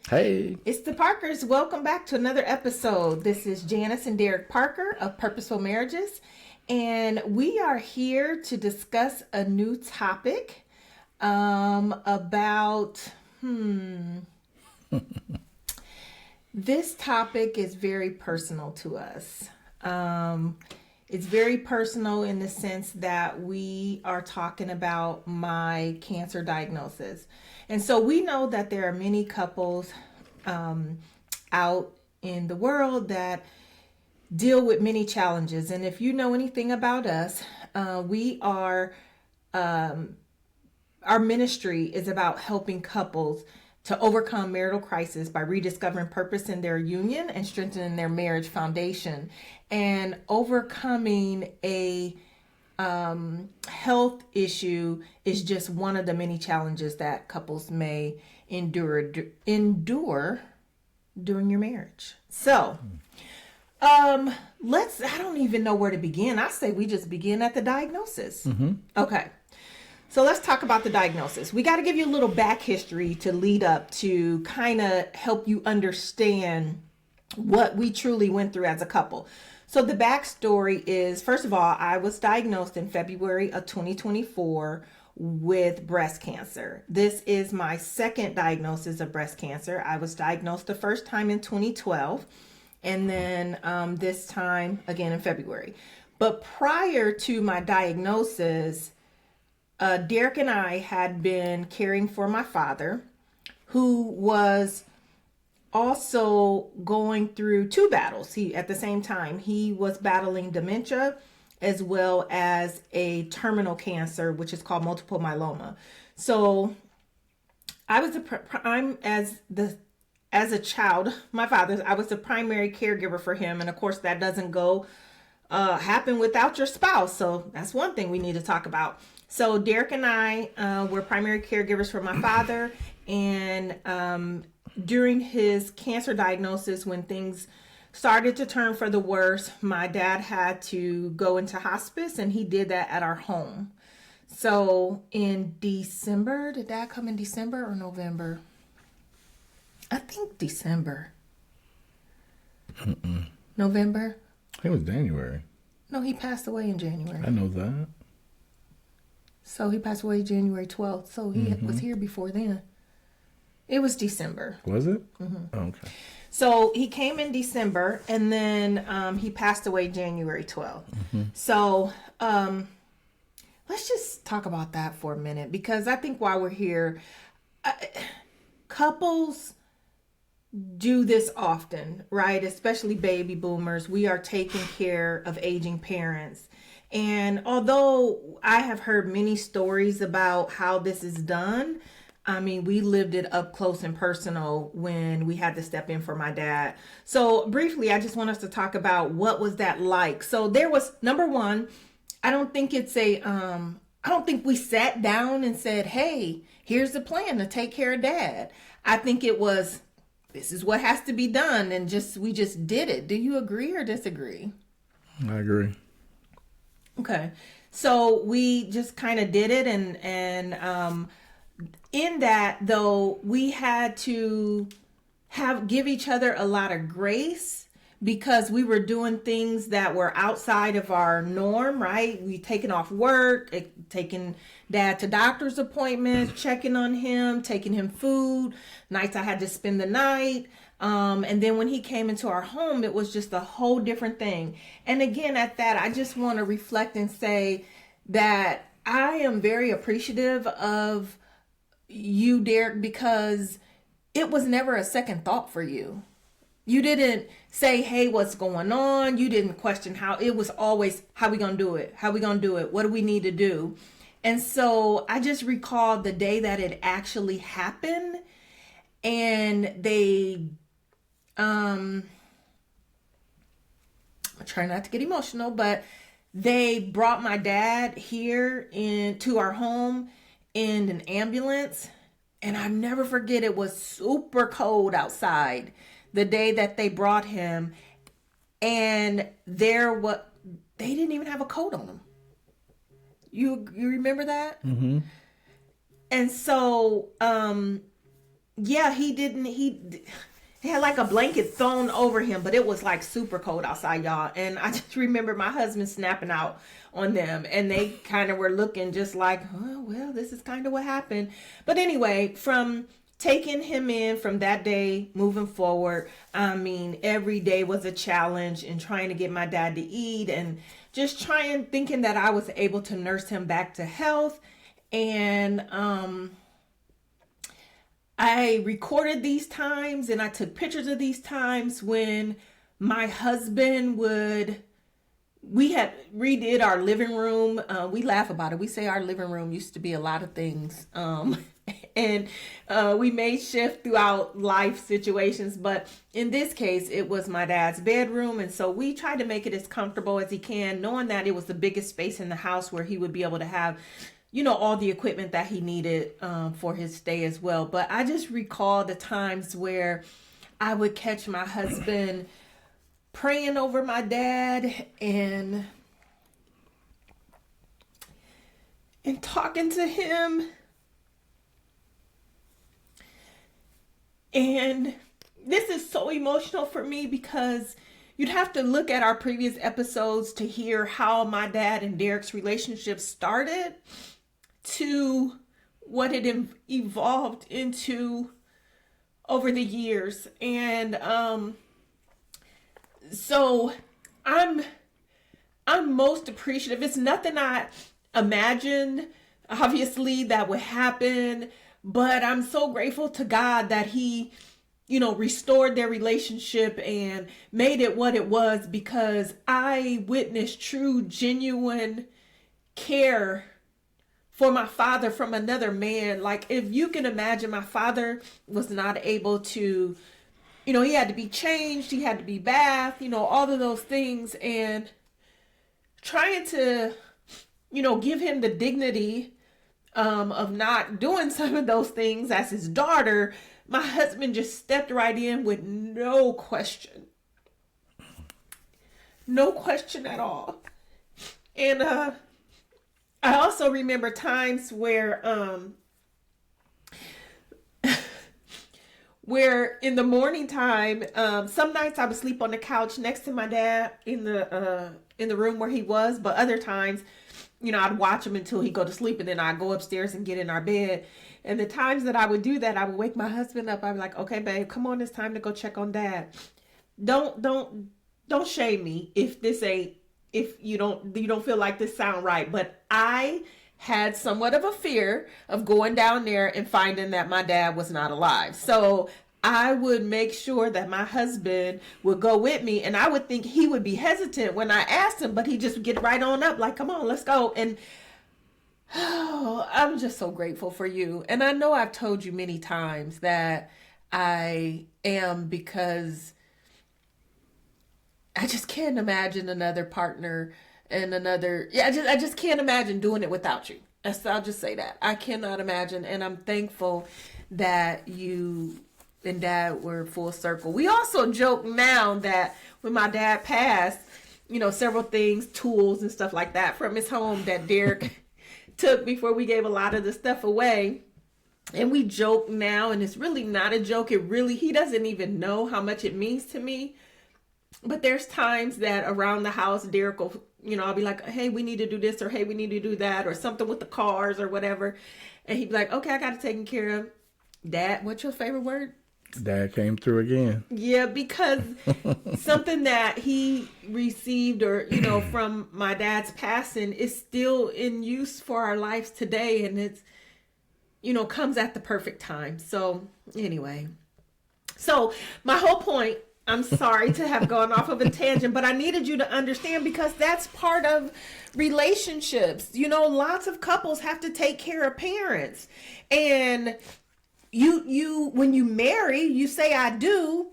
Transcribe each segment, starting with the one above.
Hey. It's the Parkers. Welcome back to another episode. This is Janice and Derek Parker of Purposeful Marriages, and we are here to discuss a new topic about this topic is very personal to us. It's very personal in the sense that we are talking about my cancer diagnosis. And so we know that there are many couples out in the world that deal with many challenges. And if you know anything about us, we are, our ministry is about helping couples to overcome marital crisis by rediscovering purpose in their union and strengthening their marriage foundation, and overcoming a health issue is just one of the many challenges that couples may endure during your marriage. So let's, I don't even know where to begin. I say we just begin at the diagnosis. Okay. So let's talk about the diagnosis. We got to give you a little back history to lead up to kind of help you understand what we truly went through as a couple. So the backstory is, first of all, I was diagnosed in February of 2024 with breast cancer. This is my second diagnosis of breast cancer. I was diagnosed the first time in 2012, and then this time again in February. But prior to my diagnosis, Derek and I had been caring for my father, who was also going through two battles. At the same time, he was battling dementia as well as a terminal cancer, which is called multiple myeloma. So I was as a child, my father's, I was the primary caregiver for him. And of course that doesn't go happen without your spouse. So that's one thing we need to talk about. So Derek and I were primary caregivers for my father, and during his cancer diagnosis, when things started to turn for the worse, my dad had to go into hospice, and he did that at our home. So in December, did Dad come in December or November? I think December. November? It was January. No, he passed away in January. I know that. So he passed away January 12th. So he was here before then. It was December. Was it? Oh, okay. So he came in December, and then he passed away January 12th. So let's just talk about that for a minute, because I think while we're here, couples do this often, right? Especially baby boomers. We are taking care of aging parents. And although I have heard many stories about how this is done, I mean, we lived it up close and personal when we had to step in for my dad. So briefly, I just want us to talk about what was that like. So there was, number one, I don't think we sat down and said, hey, here's the plan to take care of Dad. I think it was, this is what has to be done, and we just did it. Do you agree or disagree? I agree. Okay. So we just kind of did it, and in that, though, we had to give each other a lot of grace, because we were doing things that were outside of our norm, right? We taking off work, taking Dad to doctor's appointments, checking on him, taking him food. Nights I had to spend the night. And then when he came into our home, it was just a whole different thing. And again, at that, I just want to reflect and say that I am very appreciative of you, Derek, because it was never a second thought for you. You didn't say, hey, what's going on? You didn't question how. It was always, how we going to do it? How we going to do it? What do we need to do? And so I just recalled the day that it actually happened, and they, I try not to get emotional, but they brought my dad here to our home in an ambulance. And I never forget, it was super cold outside the day that they brought him, and they didn't even have a coat on them. You remember that? Mm-hmm. And so yeah, he had like a blanket thrown over him, but it was like super cold outside, y'all. And I just remember my husband snapping out on them, and they kind of were looking just like, oh, well, this is kind of what happened. But anyway, from taking him in from that day moving forward, I mean, every day was a challenge in trying to get my dad to eat and just thinking that I was able to nurse him back to health. And I recorded these times and I took pictures of these times when my husband we had redid our living room. We laugh about it. We say our living room used to be a lot of things. And we made shift throughout life situations. But in this case, it was my dad's bedroom. And so we tried to make it as comfortable as he can, knowing that it was the biggest space in the house where he would be able to have all the equipment that he needed for his stay as well. But I just recall the times where I would catch my husband praying over my dad and talking to him. And this is so emotional for me because you'd have to look at our previous episodes to hear how my dad and Derek's relationship started to what it evolved into over the years. And so I'm most appreciative. It's nothing I imagined, obviously, that would happen, but I'm so grateful to God that he restored their relationship and made it what it was, because I witnessed true, genuine care for my father from another man. Like, if you can imagine, my father was not able to, he had to be changed, he had to be bathed, all of those things. And trying to, give him the dignity of not doing some of those things as his daughter, my husband just stepped right in with no question. No question at all. And I also remember times where where in the morning time, some nights I would sleep on the couch next to my dad in the room where he was, but other times, I'd watch him until he'd go to sleep, and then I'd go upstairs and get in our bed. And the times that I would do that, I would wake my husband up. I'd be like, "Okay, babe, come on, it's time to go check on dad. Don't shame me if you don't feel like this sound right." But I had somewhat of a fear of going down there and finding that my dad was not alive. So I would make sure that my husband would go with me, and I would think he would be hesitant when I asked him, but he just would get right on up like, "Come on, let's go." And I'm just so grateful for you. And I know I've told you many times that I am, because I just can't imagine another partner and I just can't imagine doing it without you. I'll just say that. I cannot imagine. And I'm thankful that you and dad were full circle. We also joke now that when my dad passed, several things, tools and stuff like that from his home that Derek took before we gave a lot of the stuff away. And we joke now, and it's really not a joke. He doesn't even know how much it means to me. But there's times that around the house, Derek will, I'll be like, "Hey, we need to do this," or "Hey, we need to do that," or something with the cars or whatever. And he'd be like, "Okay, I got it taken care of." Dad, what's your favorite word? Dad came through again. Yeah, because something that he received or, from my dad's passing is still in use for our lives today. And it's, comes at the perfect time. So anyway, my whole point, I'm sorry to have gone off of a tangent, but I needed you to understand, because that's part of relationships. Lots of couples have to take care of parents. And you when you marry, you say "I do."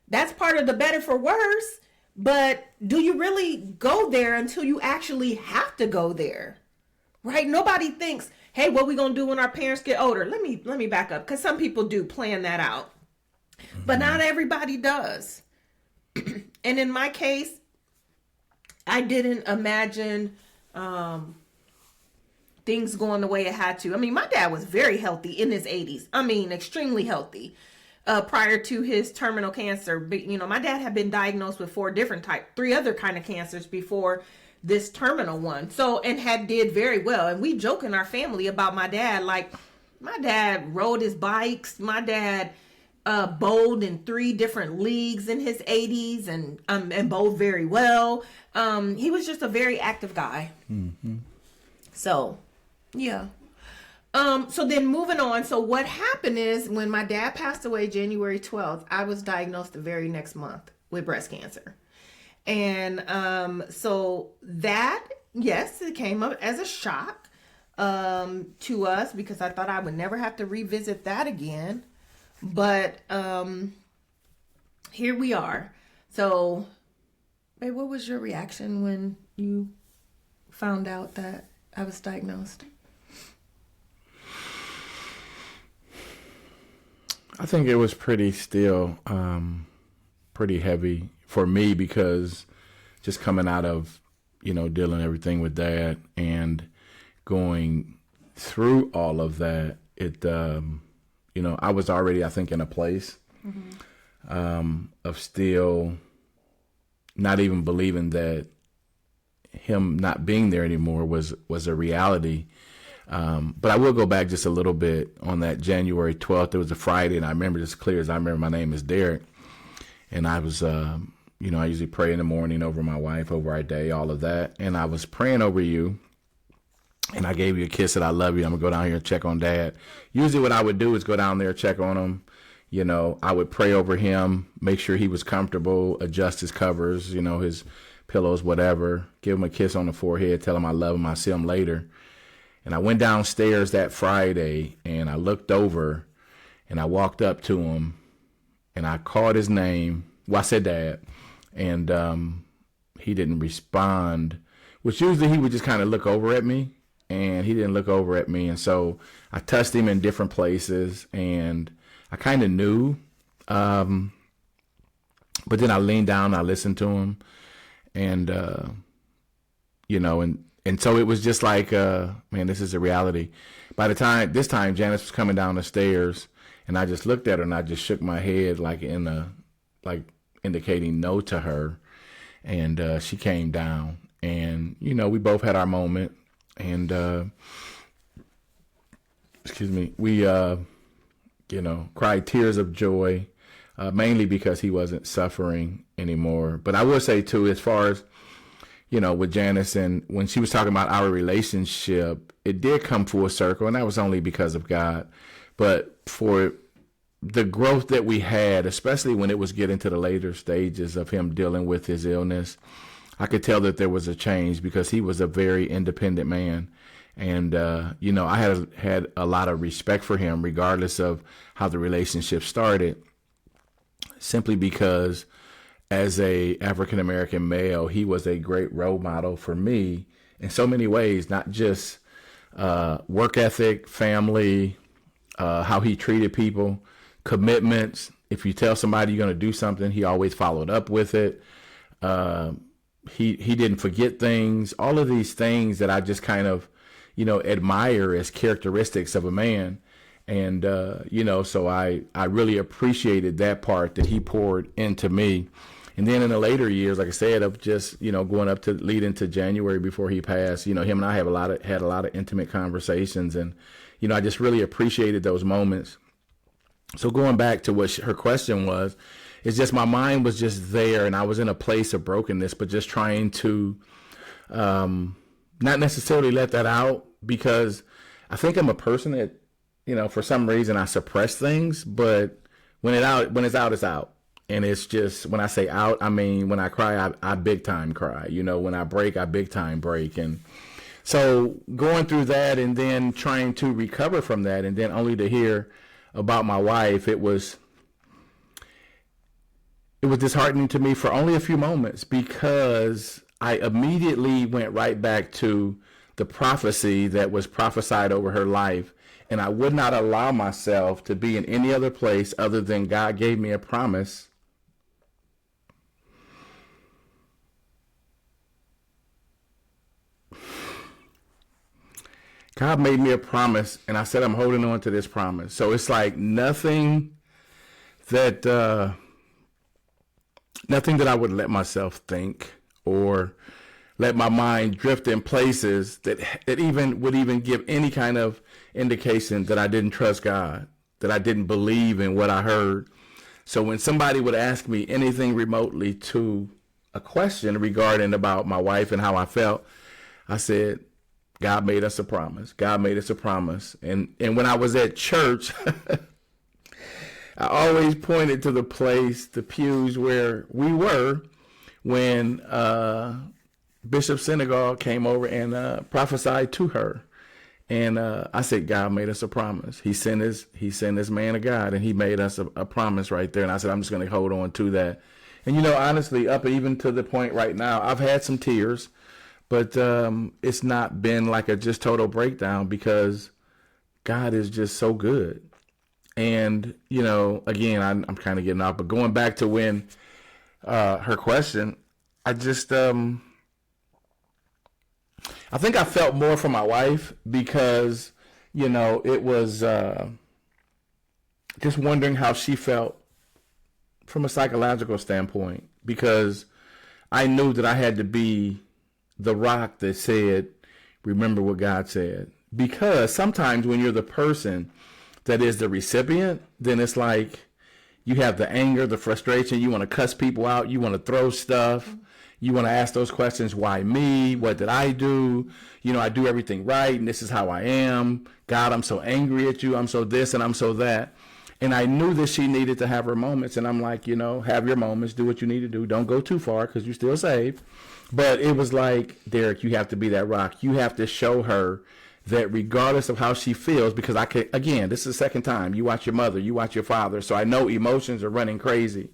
That's part of the better for worse. But do you really go there until you actually have to go there? Right? Nobody thinks, "Hey, what we gonna do when our parents get older?" Let me back up, because some people do plan that out. But not everybody does. And in my case, I didn't imagine things going the way it had to. I mean, my dad was very healthy in his 80s. I mean, extremely healthy. Prior to his terminal cancer, but my dad had been diagnosed with three other kind of cancers before this terminal one. So, and had did very well. And we joke in our family about my dad. Like, my dad rode his bikes. My dad bowled in 3 different leagues in his 80s and bowled very well. He was just a very active guy. Mm-hmm. So, yeah. So then moving on. So what happened is when my dad passed away January 12th, I was diagnosed the very next month with breast cancer. And so that, yes, it came up as a shock to us because I thought I would never have to revisit that again. But here we are. So, babe, what was your reaction when you found out that I was diagnosed? I think it was pretty heavy for me because just coming out of, dealing everything with Dad and going through all of that, I was already, I think, in a place of still not even believing that him not being there anymore was a reality. But I will go back just a little bit on that January 12th. It was a Friday, and I remember this clear as I remember. My name is Derek, and I was, I usually pray in the morning over my wife, over our day, all of that. And I was praying over you, and I gave you a kiss that I love you. I'm going to go down here and check on Dad. Usually what I would do is go down there, check on him. I would pray over him, make sure he was comfortable, adjust his covers, his pillows, whatever, give him a kiss on the forehead, tell him I love him, I'll see him later. And I went downstairs that Friday and I looked over and I walked up to him and I called his name. Well, I said Dad. And he didn't respond, which usually he would just kind of look over at me. And he didn't look over at me. And so I touched him in different places and I kind of knew. But then I leaned down, I listened to him. And, and so it was just like, man, this is a reality. By the time, this time, Janice was coming down the stairs, and I just looked at her, and I just shook my head like indicating no to her. And she came down, and, we both had our moment. And, we, cried tears of joy, mainly because he wasn't suffering anymore. But I will say, too, as far as, with Janice, and when she was talking about our relationship, it did come full circle, and that was only because of God. But for the growth that we had, especially when it was getting to the later stages of him dealing with his illness, I could tell that there was a change because he was a very independent man. And, I had a lot of respect for him, regardless of how the relationship started, simply because as a African-American male, he was a great role model for me in so many ways, not just work ethic, family, how he treated people, commitments. If you tell somebody you're going to do something, he always followed up with it. He didn't forget things, all of these things that I just kind of, admire as characteristics of a man. And, so I really appreciated that part that he poured into me. And then in the later years, like I said, of just, going up to lead into January before he passed, him and I had a lot of intimate conversations. And, I just really appreciated those moments. So going back to what her question was, it's just my mind was just there and I was in a place of brokenness, but just trying to not necessarily let that out, because I think I'm a person that, for some reason I suppress things, but when it's out, it's out. And it's just, when I say out, I mean, when I cry, I big time cry. When I break, I big time break. And so going through that and then trying to recover from that, and then only to hear about my wife, it was disheartening to me for only a few moments, because I immediately went right back to the prophecy that was prophesied over her life. And I would not allow myself to be in any other place other than God gave me a promise. God made me a promise, and I said I'm holding on to this promise. So it's like that nothing that I would let myself think or let my mind drift in places that even would even give any kind of indication that I didn't trust God, that I didn't believe in what I heard. So when somebody would ask me anything remotely to a question regarding about my wife and how I felt, I said, God made us a promise. God made us a promise. And when I was at church, I always pointed to the place, the pews where we were when Bishop Senegal came over and prophesied to her. And I said, God made us a promise. He sent his man of God, and he made us a promise right there. And I said, I'm just going to hold on to that. And, honestly, up even to the point right now, I've had some tears, but it's not been like a just total breakdown because God is just so good. And, again, I'm kind of getting off, but going back to when her question, I just, I think I felt more for my wife because, it was just wondering how she felt from a psychological standpoint, because I knew that I had to be the rock that said, remember what God said. Because sometimes when you're the person that is the recipient, then it's like you have the anger, the frustration, you want to cuss people out, you want to throw stuff, you want to ask those questions, why me? What did I do? I do everything right, and this is how I am. God, I'm so angry at you, I'm so this and I'm so that. And I knew that she needed to have her moments, and I'm like, have your moments, do what you need to do. Don't go too far because you're still saved. But it was like, Derek, you have to be that rock. You have to show her that regardless of how she feels, because again, this is the second time. You watch your mother, you watch your father, so I know emotions are running crazy.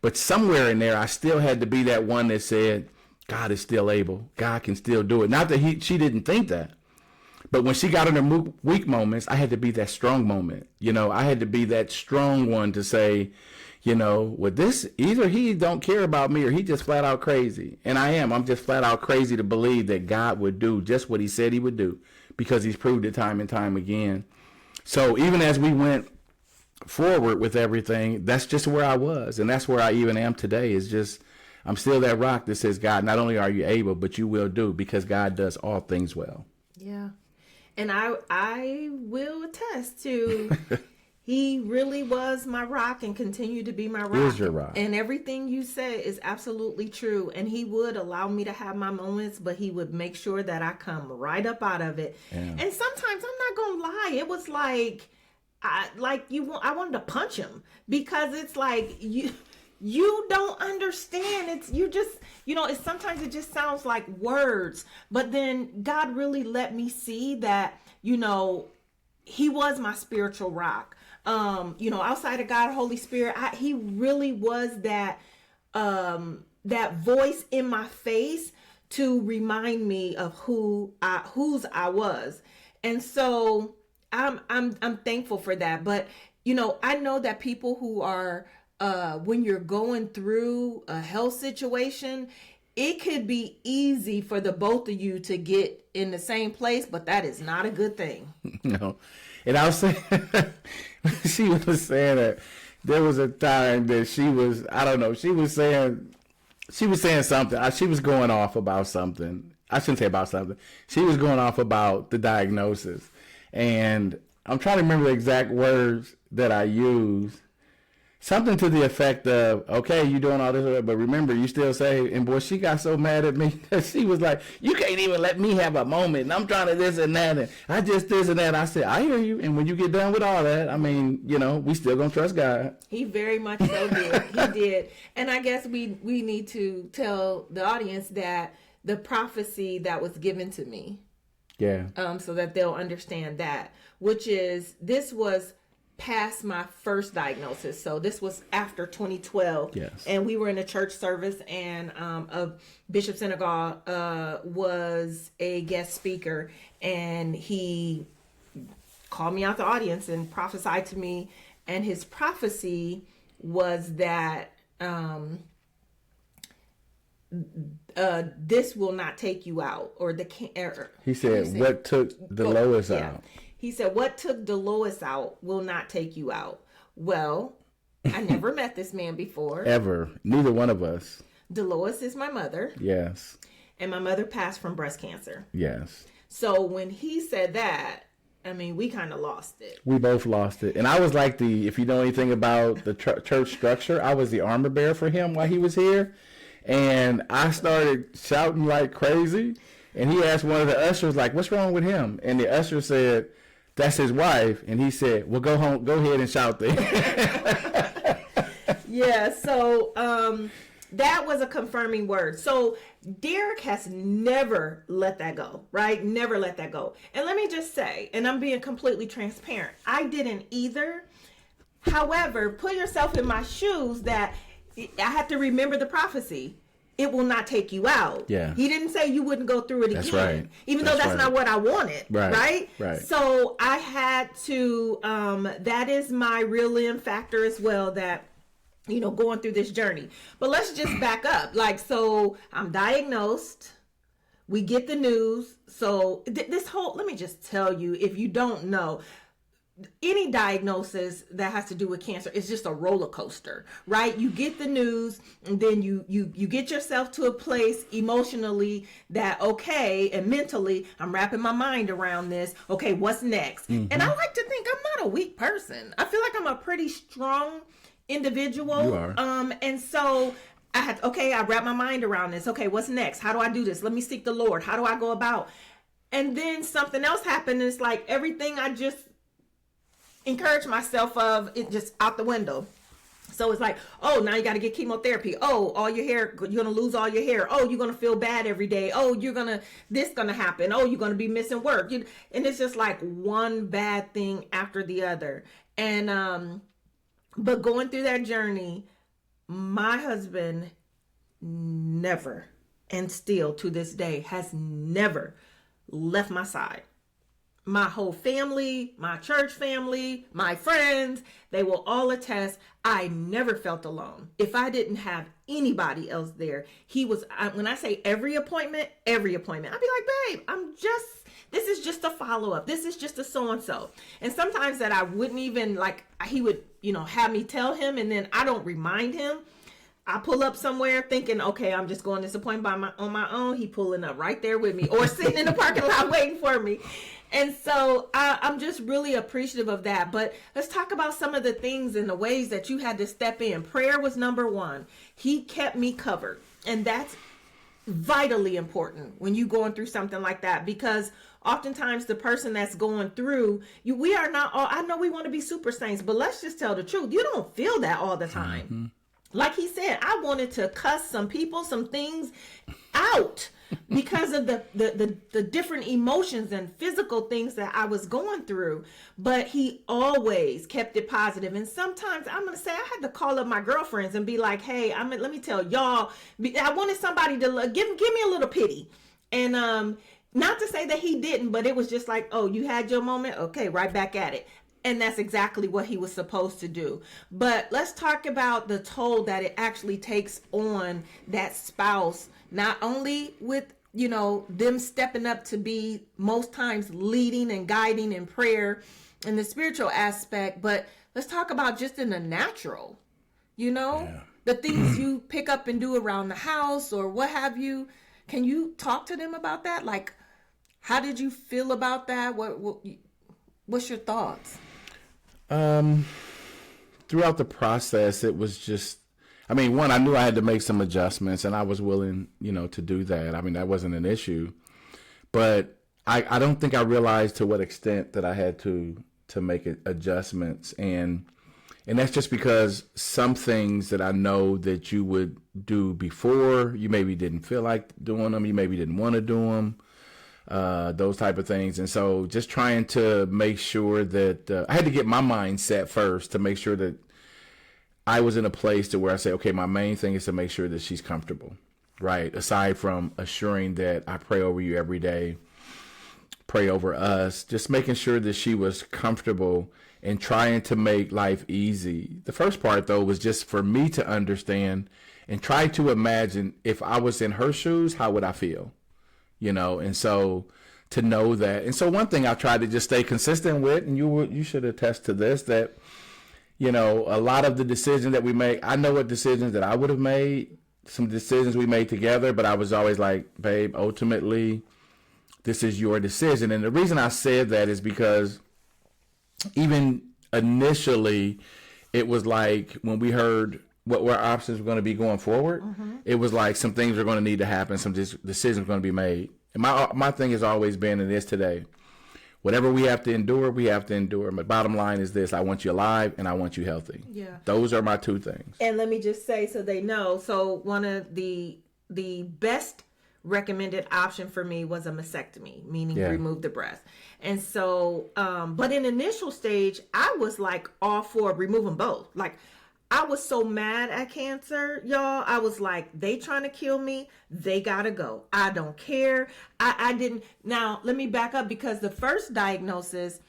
But somewhere in there, I still had to be that one that said, God is still able. God can still do it. Not that she didn't think that. But when she got in her weak moments, I had to be that strong moment. I had to be that strong one to say, with this, either he don't care about me or he just flat out crazy. And I'm just flat out crazy to believe that God would do just what he said he would do, because he's proved it time and time again. So even as we went forward with everything, that's just where I was. And that's where I even am today, is just, I'm still that rock that says, God, not only are you able, but you will do, because God does all things well. Yeah. And I will attest to he really was my rock and continued to be my rock. Is your rock. And everything you say is absolutely true. And he would allow me to have my moments, but he would make sure that I come right up out of it. Yeah. And sometimes, I'm not gonna lie, it was like I wanted to punch him, because it's like you don't understand. It's sometimes it just sounds like words, but then God really let me see that, he was my spiritual rock. Outside of God, Holy Spirit, he really was that voice in my face to remind me of whose I was. And so I'm thankful for that. But, I know that people who are, when you're going through a health situation, it could be easy for the both of you to get in the same place, but that is not a good thing. No. And I was saying, she was saying that there was a time that she was saying something. She was going off about something. I shouldn't say about something. She was going off about the diagnosis. And I'm trying to remember the exact words that I used. Something to the effect of, okay, you doing all this, but remember, you still say, and boy, she got so mad at me that she was like, you can't even let me have a moment, and I'm trying to this and that, and I just this and that. I said, I hear you, and when you get done with all that, we still gonna trust God. He very much so did. He did. And I guess we need to tell the audience that the prophecy that was given to me. Yeah. So that they'll understand that, which is, this was past my first diagnosis. So this was after 2012. Yes. And we were in a church service, and Bishop Senegal was a guest speaker, and he called me out the audience and prophesied to me. And his prophecy was that this will not take you out, or the he said, what took Dolores out? He said, what took Dolores out will not take you out. Well, I never met this man before. Ever. Neither one of us. Dolores is my mother. Yes. And my mother passed from breast cancer. Yes. So when he said that, I mean, we kind of lost it. We both lost it. And I was like if you know anything about the church structure, I was the armor bearer for him while he was here. And I started shouting like crazy. And he asked one of the ushers, like, what's wrong with him? And the usher said, that's his wife. And he said, well, go home, go ahead and shout there. Yeah, so that was a confirming word. So Derek has never let that go, right? Never let that go. And let me just say, and I'm being completely transparent, I didn't either. However, put yourself in my shoes that I have to remember the prophecy. It will not take you out. Yeah. He didn't say you wouldn't go through it That's again. right. Even though that's right. not what I wanted. Right. Right? So I had to, that is my real factor as well, that, you know, going through this journey. But let's just back up. Like, so I'm diagnosed. We get the news. So this whole, let me just tell you, if you don't know, any diagnosis that has to do with cancer is just a roller coaster, right? You get the news, and then you get yourself to a place emotionally that, okay, and mentally, I'm wrapping my mind around this. Okay, what's next? Mm-hmm. And I like to think I'm not a weak person. I feel like I'm a pretty strong individual. You are. And so I wrap my mind around this. Okay, what's next? How do I do this? Let me seek the Lord. How do I go about? And then something else happened. And it's like everything I just encourage myself of, it just out the window. So it's like, oh, now you got to get chemotherapy. Oh, all your hair, you're going to lose all your hair. Oh, you're going to feel bad every day. Oh, this going to happen. Oh, you're going to be missing work. And it's just like one bad thing after the other. And, but going through that journey, my husband never, and still to this day, has never left my side. My whole family, my church family, my friends, they will all attest, I never felt alone. If I didn't have anybody else there, he was, when I say every appointment, I'd be like, babe, this is just a follow-up. This is just a so-and-so. And sometimes that I wouldn't even, like, he would, have me tell him, and then I don't remind him. I pull up somewhere thinking, okay, I'm just going to this appointment on my own. He pulling up right there with me, or sitting in the parking lot waiting for me. And so I'm just really appreciative of that. But let's talk about some of the things and the ways that you had to step in. Prayer was number one. He kept me covered. And that's vitally important when you're going through something like that, because oftentimes the person that's going through, we are not all, I know we want to be super saints, but let's just tell the truth. You don't feel that all the time. Mm-hmm. Like he said, I wanted to cuss some people, some things out because of the different emotions and physical things that I was going through. But he always kept it positive. And sometimes I'm going to say I had to call up my girlfriends and be like, hey, let me tell y'all, I wanted somebody to give me a little pity. And not to say that he didn't, but it was just like, oh, you had your moment? Okay, right back at it. And that's exactly what he was supposed to do. But let's talk about the toll that it actually takes on that spouse, not only with, them stepping up to be most times leading and guiding in prayer in the spiritual aspect, but let's talk about just in the natural, the things you pick up and do around the house or what have you. Can you talk to them about that? Like, how did you feel about that? What's your thoughts? Throughout the process, it was just, one, I knew I had to make some adjustments, and I was willing, to do that. That wasn't an issue, but I don't think I realized to what extent that I had to make adjustments. And that's just because some things that I know that you would do before, you maybe didn't feel like doing them. You maybe didn't want to do them. Those type of things. And so just trying to make sure that I had to get my mind set first to make sure that I was in a place to where I say, okay, my main thing is to make sure that she's comfortable, right? Aside from assuring that I pray over you every day, pray over us, just making sure that she was comfortable and trying to make life easy. The first part, though, was just for me to understand and try to imagine if I was in her shoes, how would I feel? And so to know that. And so one thing I try to just stay consistent with, and you should attest to this, that, a lot of the decisions that we make, I know what decisions that I would have made, some decisions we made together, but I was always like, babe, ultimately, this is your decision. And the reason I said that is because even initially, it was like when we heard what our options were going to be going forward, it was like some things are going to need to happen, some decisions are going to be made. And my thing has always been, and is today, whatever we have to endure, we have to endure. My bottom line is this: I want you alive and I want you healthy. Yeah. Those are my two things. And let me just say, so they know. So one of the best recommended option for me was a mastectomy, meaning remove the breast. And so, but in initial stage, I was like all for removing both. Like, I was so mad at cancer, y'all. I was like, they trying to kill me. They gotta go. I don't care. I didn't. Now, let me back up, because the first diagnosis,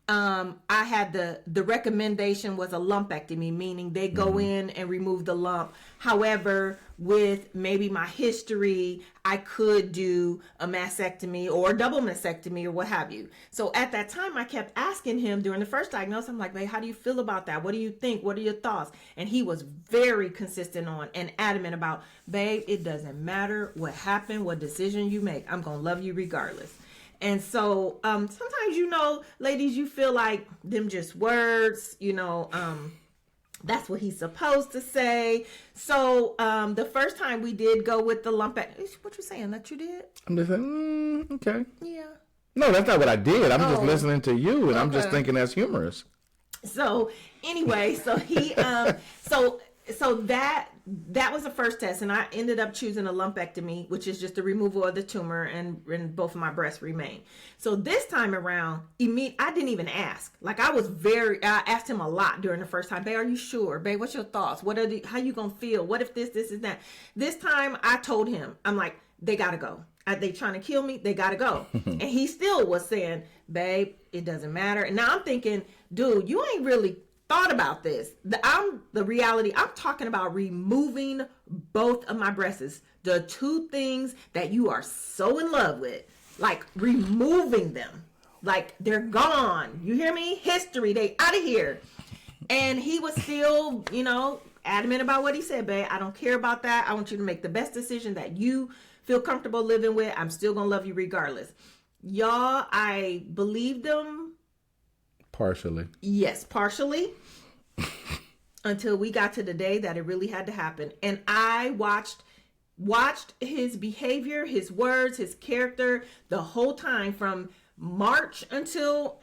I had the recommendation was a lumpectomy, meaning they go in and remove the lump. However, with maybe my history, I could do a mastectomy or a double mastectomy or what have you. So at that time, I kept asking him during the first diagnosis, I'm like, babe, how do you feel about that? What do you think? What are your thoughts? And he was very consistent on and adamant about, babe, it doesn't matter what happened, what decision you make. I'm going to love you regardless. And so sometimes, ladies, you feel like them just words, that's what he's supposed to say. So the first time we did go with the lumpectomy. What you saying, that you did? I'm just saying, okay. Yeah. No, that's not what I did. I'm just listening to you, and I'm just thinking that's humorous. So anyway, so he, so that was the first test, and I ended up choosing a lumpectomy, which is just the removal of the tumor, and both of my breasts remain. So this time around, I didn't even ask. Like, I asked him a lot during the first time. Babe, are you sure? Babe, what's your thoughts? How you gonna feel? What if this is that? This time I told him, I'm like, they gotta go. They trying to kill me. They gotta go. And he still was saying, babe, it doesn't matter. And now I'm thinking, dude, you ain't really thought about this. The reality, I'm talking about removing both of my breasts, the two things that you are so in love with, like removing them, like they're gone. You hear me? History, they out of here. And he was still, adamant about what he said. Babe, I don't care about that. I want you to make the best decision that you feel comfortable living with. I'm still gonna love you regardless. Y'all, I believed them. Partially. Yes, partially. Until we got to the day that it really had to happen. And I watched his behavior, his words, his character the whole time, from March until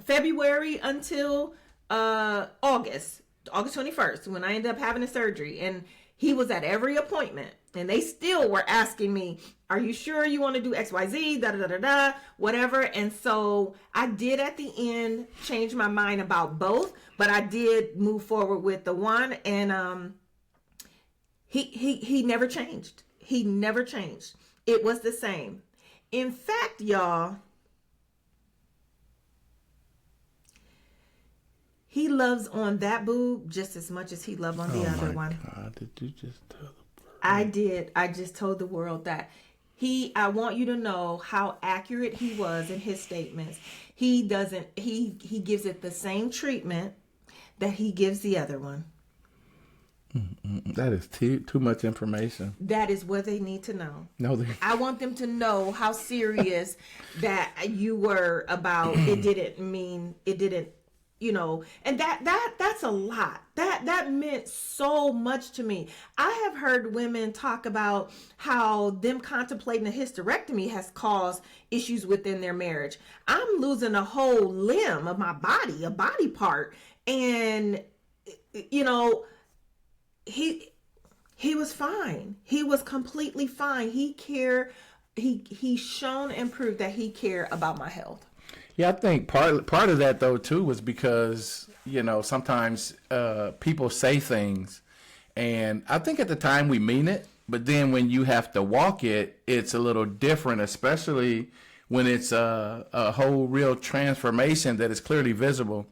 February until August 21st, when I ended up having a surgery. And he was at every appointment, and they still were asking me, are you sure you want to do XYZ, whatever. And so I did at the end change my mind about both, but I did move forward with the one. And he never changed. He never changed. It was the same. In fact, y'all, he loves on that boob just as much as he loved on the other one. Oh my God, did you just tell the world? I did. I just told the world that I want you to know how accurate he was in his statements. He gives it the same treatment that he gives the other one. That is too much information. That is what they need to know. No, I want them to know how serious that you were about. It didn't, and that's a lot. That meant so much to me. I have heard women talk about how them contemplating a hysterectomy has caused issues within their marriage. I'm losing a whole limb of my body, a body part, and he was fine. He was completely fine. He cared. He shown and proved that he cared about my health. Yeah, I think part of that though too was because sometimes people say things, and I think at the time we mean it, but then when you have to walk it, it's a little different, especially when it's a whole real transformation that is clearly visible.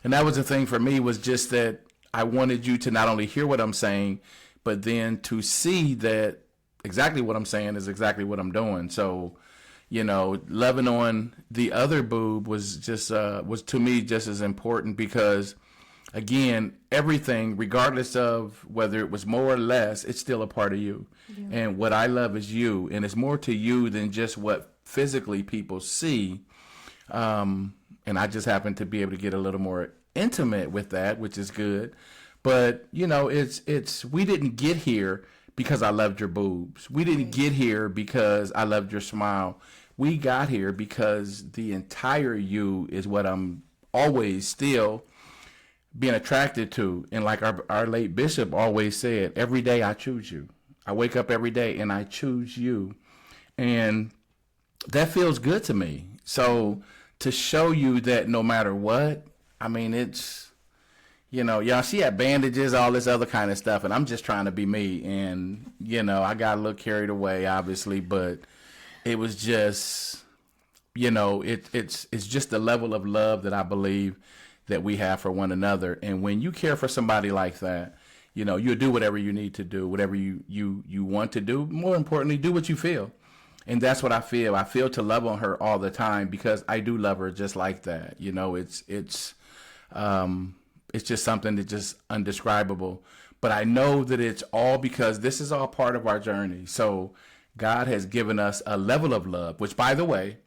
And that was the thing for me, was just that I wanted you to not only hear what I'm saying, but then to see that exactly what I'm saying is exactly what I'm doing. So, loving on the other boob was just was to me just as important because, again, everything, regardless of whether it was more or less, it's still a part of you. Yeah. And what I love is you, and it's more to you than just what physically people see. And I just happen to be able to get a little more intimate with that, which is good. But it's we didn't get here because I loved your boobs. We didn't get here because I loved your smile. We got here because the entire you is what I'm always still being attracted to. And like our late bishop always said, every day I choose you. I wake up every day and I choose you. And that feels good to me. So to show you that no matter what, I mean, it's, y'all, she had bandages, all this other kind of stuff, and I'm just trying to be me. And, I got a little carried away, obviously, but it was just, it's just the level of love that I believe that we have for one another. And when you care for somebody like that, you'll do whatever you need to do, whatever you want to do. More importantly, do what you feel. And that's what I feel. I feel to love on her all the time because I do love her just like that. It's just something that's just undescribable. But I know that it's all because this is all part of our journey. So God has given us a level of love, which, by the way,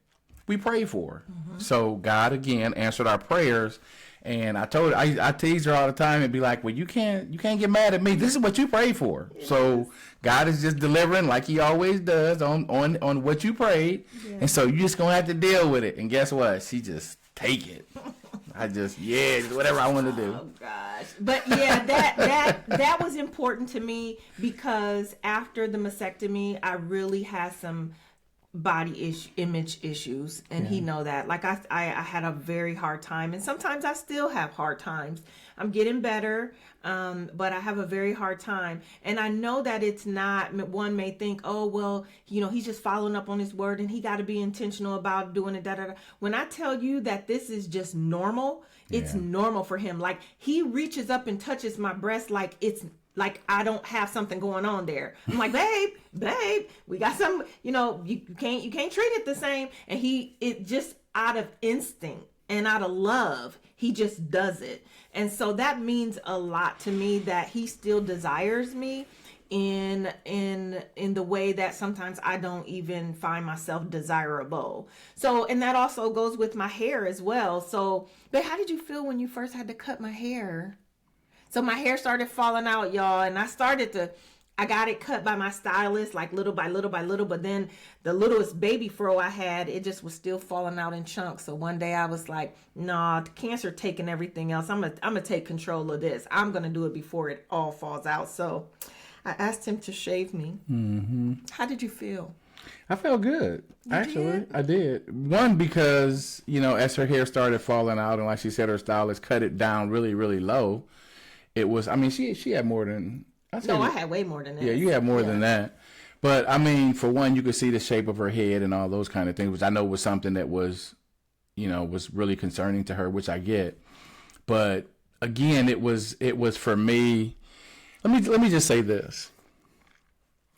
we pray for. Mm-hmm. So God, again, answered our prayers. And I told her, I tease her all the time and be like, well, you can't get mad at me. This is what you pray for. Yes. So God is just delivering like he always does on what you prayed. Yes. And so you just going to have to deal with it. And guess what? She just take it. Whatever I want to do. Oh gosh. But yeah, that was important to me because after the mastectomy, I really had some body image issues, and he know that. Like I had a very hard time, and sometimes I still have hard times. I'm getting better, but I have a very hard time, and I know that it's not. One may think, oh well, he's just following up on his word, and he got to be intentional about doing it. When I tell you that this is just normal, it's normal for him. Like he reaches up and touches my breast, like it's. Like I don't have something going on there. I'm like, babe, we got some, you can't treat it the same. And it just out of instinct and out of love, he just does it. And so that means a lot to me that he still desires me in the way that sometimes I don't even find myself desirable. So, and that also goes with my hair as well. So, but how did you feel when you first had to cut my hair? So my hair started falling out, y'all, and I got it cut by my stylist, like little by little by little, but then the littlest baby fro I had, it just was still falling out in chunks. So one day I was like, nah, the cancer taking everything else. I'm gonna take control of this. I'm gonna do it before it all falls out. So I asked him to shave me. Mm-hmm. How did you feel? I felt good. Actually, I did. One, because, as her hair started falling out, and like she said, her stylist cut it down really, really low. It was, she had more than... I had way more than that. Yeah, you had more than that. But, for one, you could see the shape of her head and all those kind of things, which I know was something that was, was really concerning to her, which I get. But, again, it was for me... Let me just say this.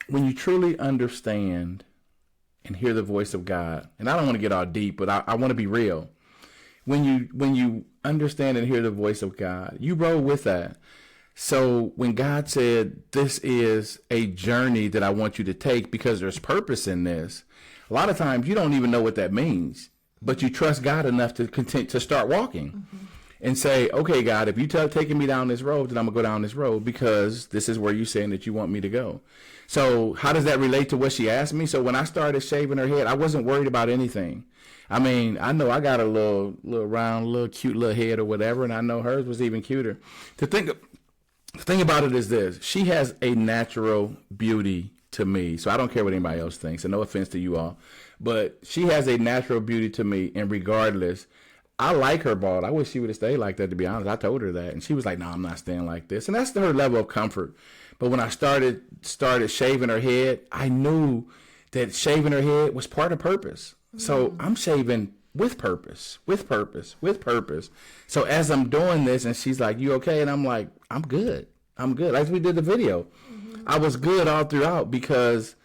When you truly understand and hear the voice of God, and I don't want to get all deep, but I want to be real. When you understand and hear the voice of God, you roll with that. So when God said, this is a journey that I want you to take because there's purpose in this, a lot of times you don't even know what that means, but you trust God enough to continue to start walking and say, okay, God, if you taking me down this road, then I'm gonna go down this road because this is where you're saying that you want me to go. So how does that relate to what she asked me? So when I started shaving her head, I wasn't worried about anything. I know I got a little round, little cute little head or whatever, and I know hers was even cuter. The thing about it is this: she has a natural beauty to me. So I don't care what anybody else thinks, and no offense to you all, but she has a natural beauty to me, and regardless, I like her bald. I wish she would have stayed like that, to be honest. I told her that, and she was like, no, I'm not staying like this. And that's her level of comfort. But when I started shaving her head, I knew that shaving her head was part of purpose. So I'm shaving with purpose. So as I'm doing this, and she's like, you okay? And I'm like, I'm good. Like we did the video. I was good all throughout because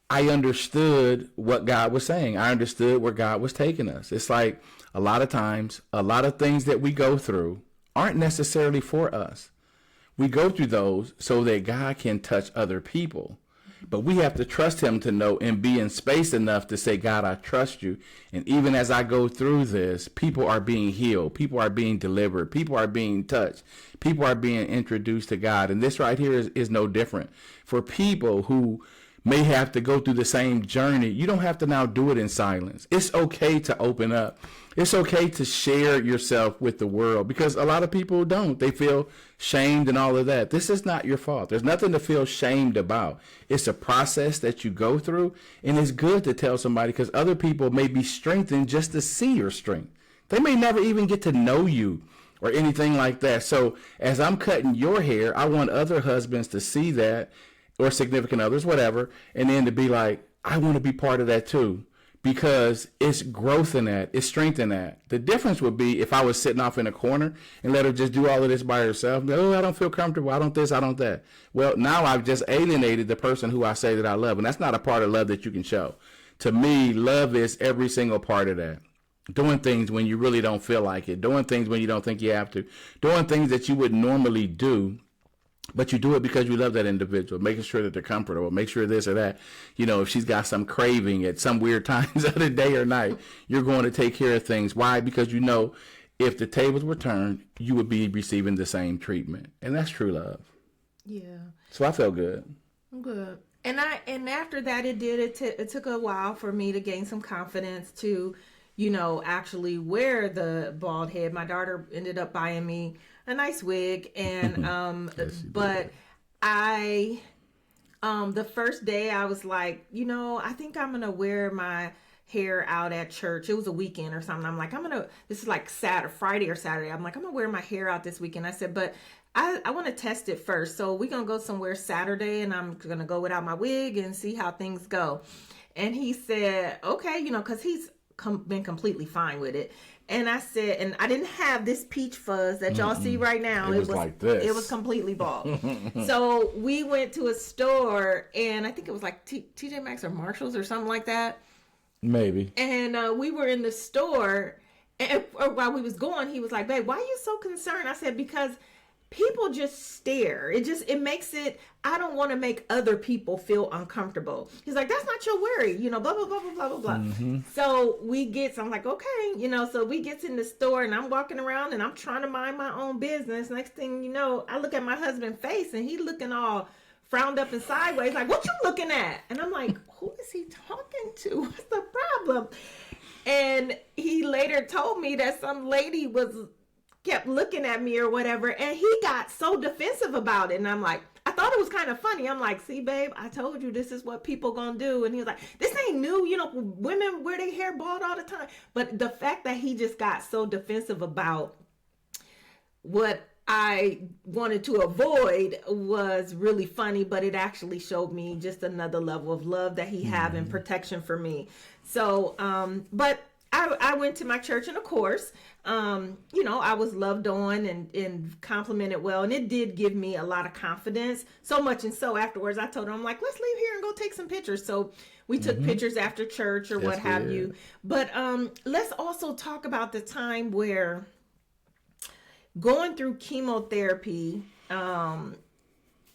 I understood what God was saying. I understood where God was taking us. It's like a lot of times, a lot of things that we go through aren't necessarily for us. We go through those so that God can touch other people. But we have to trust him to know and be in space enough to say, God, I trust you. And even as I go through this, people are being healed. People are being delivered. People are being touched. People are being introduced to God. And this right here is no different. For people who may have to go through the same journey, you don't have to now do it in silence. It's okay to open up. It's okay to share yourself with the world because a lot of people don't. They feel shamed and all of that. This is not your fault. There's nothing to feel shamed about. It's a process that you go through, and it's good to tell somebody because other people may be strengthened just to see your strength. They may never even get to know you or anything like that. So as I'm cutting your hair, I want other husbands to see that, or significant others, whatever, and then to be like, I want to be part of that too, because it's growth in that, it's strength in that. The difference would be if I was sitting off in a corner and let her just do all of this by herself. Oh, I don't feel comfortable. I don't this, I don't that. Well, now I've just alienated the person who I say that I love, and that's not a part of love that you can show. To me, love is every single part of that. Doing things when you really don't feel like it, doing things when you don't think you have to, doing things that you would normally do, but you do it because you love that individual, making sure that they're comfortable, make sure this or that. You know, if she's got some craving at some weird times of the day or night, you're going to take care of things. Why? Because you know if the tables were turned, you would be receiving the same treatment. And that's true love. Yeah. So I felt good. I'm good. And after that, it took a while for me to gain some confidence to, you know, actually wear the bald head. My daughter ended up buying me a nice wig, and Yes, but I the first day I was like, you know, I think I'm gonna wear my hair out at church. It was a weekend or something. I'm like, this is like Friday or Saturday. I'm like, I'm gonna wear my hair out this weekend. I said, but I want to test it first. So we're gonna go somewhere Saturday, and I'm gonna go without my wig and see how things go. And he said, okay, you know, because he's been completely fine with it. And I said, and I didn't have this peach fuzz that y'all see right now. It was like this. It was completely bald. So we went to a store, and I think it was like TJ Maxx or Marshalls or something like that. Maybe. And we were in the store, and while we was going, he was like, babe, why are you so concerned? I said, because people just stare. It makes it, I don't want to make other people feel uncomfortable. He's like, that's not your worry, you know, blah, blah, blah, blah, blah, blah, blah. Mm-hmm. So I'm like, okay, you know, so we get in the store, and I'm walking around, and I'm trying to mind my own business. Next thing you know, I look at my husband's face, and he looking all frowned up and sideways, like, what you looking at? And I'm like, who is he talking to? What's the problem? And he later told me that some lady kept looking at me or whatever, and he got so defensive about it. And I'm like, I thought it was kind of funny. I'm like, see, babe, I told you this is what people gonna do. And he was like, this ain't new, you know, women wear their hair bald all the time. But the fact that he just got so defensive about what I wanted to avoid was really funny, but it actually showed me just another level of love that he have and protection for me. So but I went to my church, and of course, you know, I was loved on and complimented well, and it did give me a lot of confidence. So much and so afterwards, I told him, I'm like, let's leave here and go take some pictures. So we took pictures after church or what have you. But let's also talk about the time where going through chemotherapy,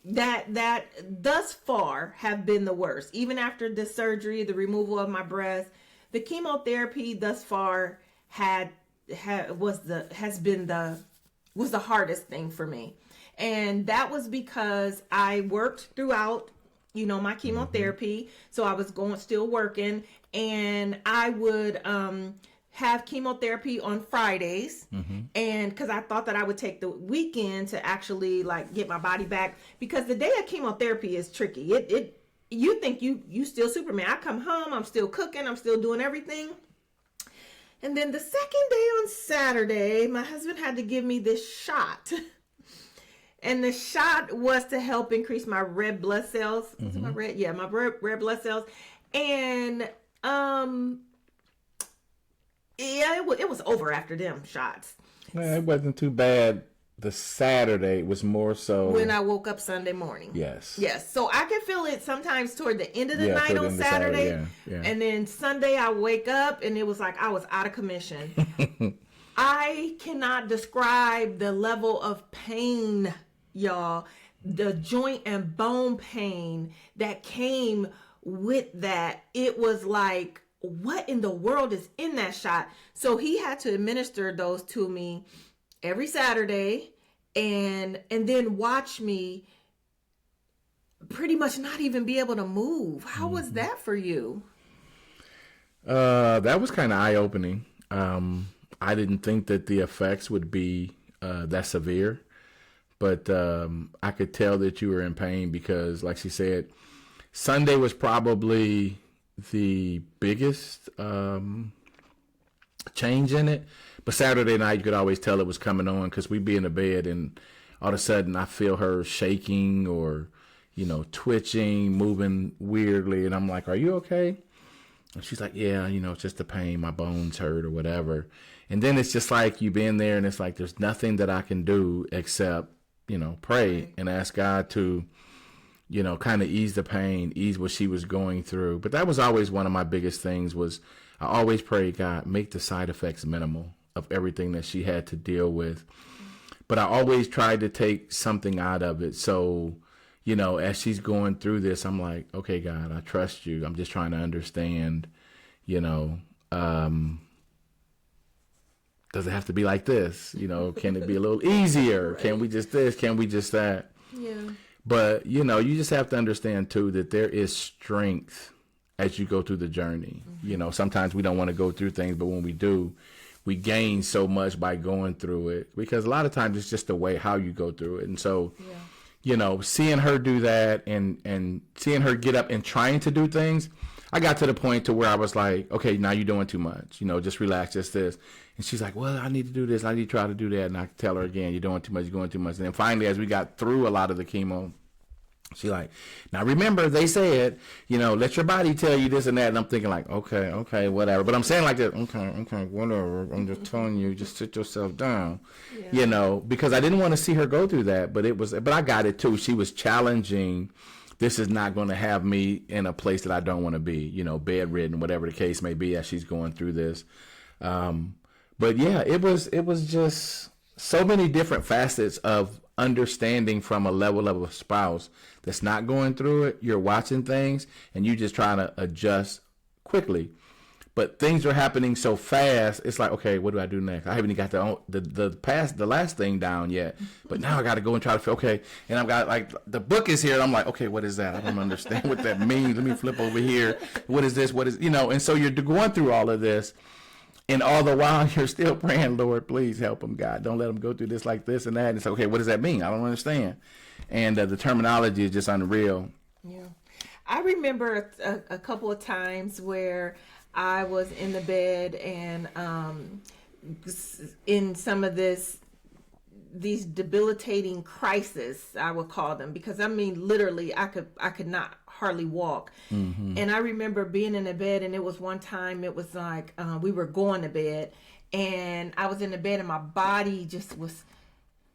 that thus far have been the worst. Even after the surgery, the removal of my breast, the chemotherapy thus far was the hardest thing for me. And that was because I worked throughout, you know, my chemotherapy. So I was still working, and I would have chemotherapy on Fridays. And because I thought that I would take the weekend to actually like get my body back, because the day of chemotherapy is tricky. You think you still Superman. I come home, I'm still cooking, I'm still doing everything. And then the second day on Saturday, my husband had to give me this shot. And the shot was to help increase my red blood cells. Was it my red? Yeah, my red blood cells. And yeah, it was over after them shots. Well, it wasn't too bad the Saturday was more so when I woke up Sunday morning. Yes. Yes. So I can feel it sometimes toward the end of the Yeah, night toward the on end of Saturday. Saturday, yeah. And then Sunday I wake up and it was like I was out of commission. I cannot describe the level of pain, y'all. The joint and bone pain that came with that. It was like, what in the world is in that shot? So he had to administer those to me every Saturday and then watch me pretty much not even be able to move. How was that for you? That was kind of eye-opening. I didn't think that the effects would be that severe, but I could tell that you were in pain because, like she said, Sunday was probably the biggest change in it. But Saturday night, you could always tell it was coming on because we'd be in the bed and all of a sudden I feel her shaking or, twitching, moving weirdly. And I'm like, are you okay? And she's like, yeah, it's just the pain. My bones hurt or whatever. And then it's just like you've been there and it's like there's nothing that I can do except, pray and ask God to, kind of ease the pain, ease what she was going through. But that was always one of my biggest things was I always prayed, God, make the side effects minimal of everything that she had to deal with. But I always tried to take something out of it. So, as she's going through this, I'm like, okay, God, I trust you. I'm just trying to understand, does it have to be like this? Can it be a little easier? Right. Can we just this? Can we just that? Yeah. But, you just have to understand, too, that there is strength as you go through the journey. Mm-hmm. Sometimes we don't want to go through things, but when we do, we gain so much by going through it. Because a lot of times it's just the way how you go through it. And so, seeing her do that and seeing her get up and trying to do things, I got to the point to where I was like, okay, now you're doing too much. Just relax, just this. And she's like, well, I need to do this. I need to try to do that. And I tell her again, you're doing too much, you're going too much. And then finally, as we got through a lot of the chemo, she's like, now remember, they said, let your body tell you this and that. And I'm thinking like, okay, whatever. But I'm saying like that, okay, whatever. I'm just telling you, just sit yourself down, because I didn't want to see her go through that. But I got it too. She was challenging. This is not going to have me in a place that I don't want to be, bedridden, whatever the case may be as she's going through this. But yeah, it was just so many different facets of understanding from a level of a spouse that's not going through it. You're watching things and you just trying to adjust quickly, but things are happening so fast. It's like, okay, what do I do next? I haven't even got the last thing down yet, but now I got to go and try to feel okay. And I've got like the book is here and I'm like, okay, what is that? I don't understand what that means. Let me flip over here. What is this? What is, and so you're going through all of this. And all the while, you're still praying, Lord, please help him, God. Don't let him go through this like this and that. And it's okay, what does that mean? I don't understand. And the terminology is just unreal. Yeah. I remember a couple of times where I was in the bed and in some of these debilitating crises, I would call them, because I mean, literally, I could not hardly walk. Mm-hmm. And I remember being in the bed, and it was one time, it was like we were going to bed, and I was in the bed, and my body just was,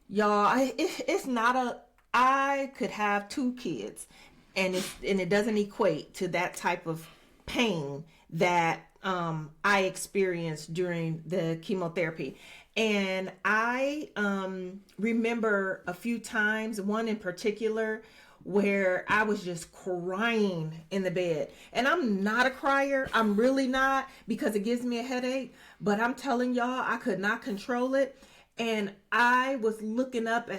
y'all. It's not I could have 2 kids, and it doesn't equate to that type of pain that I experienced during the chemotherapy. And I remember a few times, one in particular, where I was just crying in the bed. And I'm not a crier. I'm really not, because it gives me a headache. But I'm telling y'all, I could not control it. And I was looking up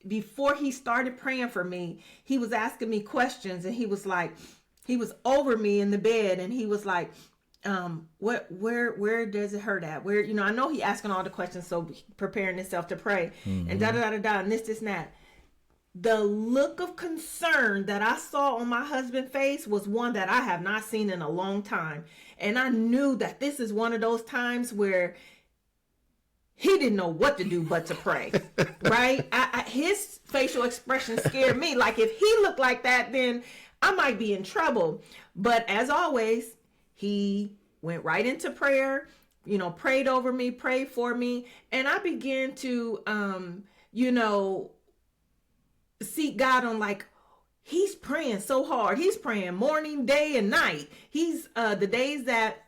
before he started praying for me, he was asking me questions, and he was over me in the bed, and he was like, where does it hurt at? Where, I know he asking all the questions, so preparing himself to pray, mm-hmm. and da and this and that. The look of concern that I saw on my husband's face was one that I have not seen in a long time. And I knew that this is one of those times where he didn't know what to do but to pray, right? His facial expression scared me. Like, if he looked like that, then I might be in trouble. But as always, he went right into prayer, prayed over me, prayed for me. And I began to you know, seek God on like, he's praying so hard. He's praying morning, day, and night. He's the days that,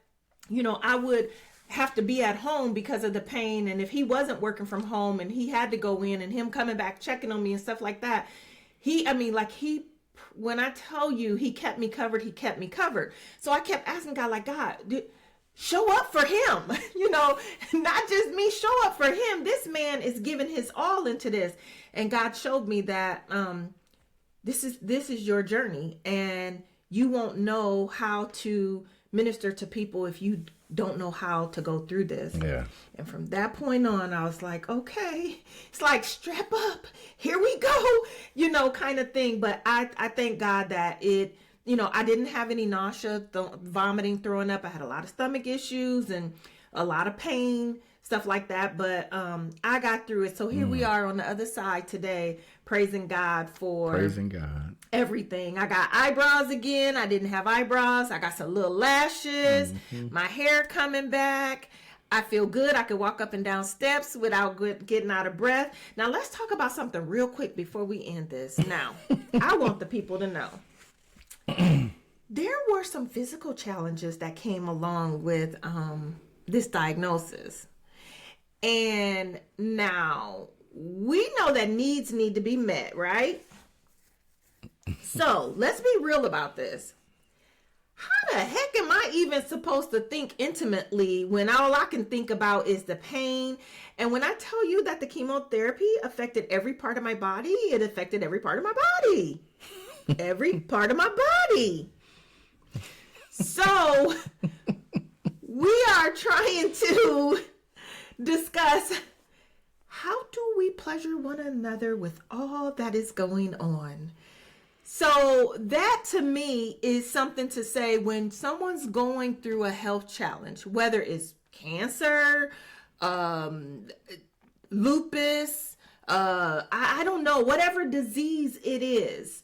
I would have to be at home because of the pain. And if he wasn't working from home and he had to go in, and him coming back, checking on me and stuff like that, when I tell you he kept me covered, he kept me covered. So I kept asking God, like, God, show up for him, not just me, show up for him. This man is giving his all into this. And God showed me that, this is your journey, and you won't know how to minister to people if you don't know how to go through this. Yeah. And from that point on, I was like, okay, it's like, strap up, here we go, kind of thing. But I thank God that it, I didn't have any nausea, vomiting, throwing up. I had a lot of stomach issues and a lot of pain, stuff like that. But I got through it. So here we are on the other side today, praising God for everything. I got eyebrows again. I didn't have eyebrows. I got some little lashes, my hair coming back. I feel good. I could walk up and down steps without getting out of breath. Now let's talk about something real quick before we end this. Now, I want the people to know there were some physical challenges that came along with this diagnosis. And now we know that needs need to be met, right? So let's be real about this. How the heck am I even supposed to think intimately when all I can think about is the pain? And when I tell you that the chemotherapy affected every part of my body, it affected every part of my body. Every part of my body. So we are trying to discuss, how do we pleasure one another with all that is going on? So that to me is something to say when someone's going through a health challenge, whether it's cancer, lupus, I don't know, whatever disease it is,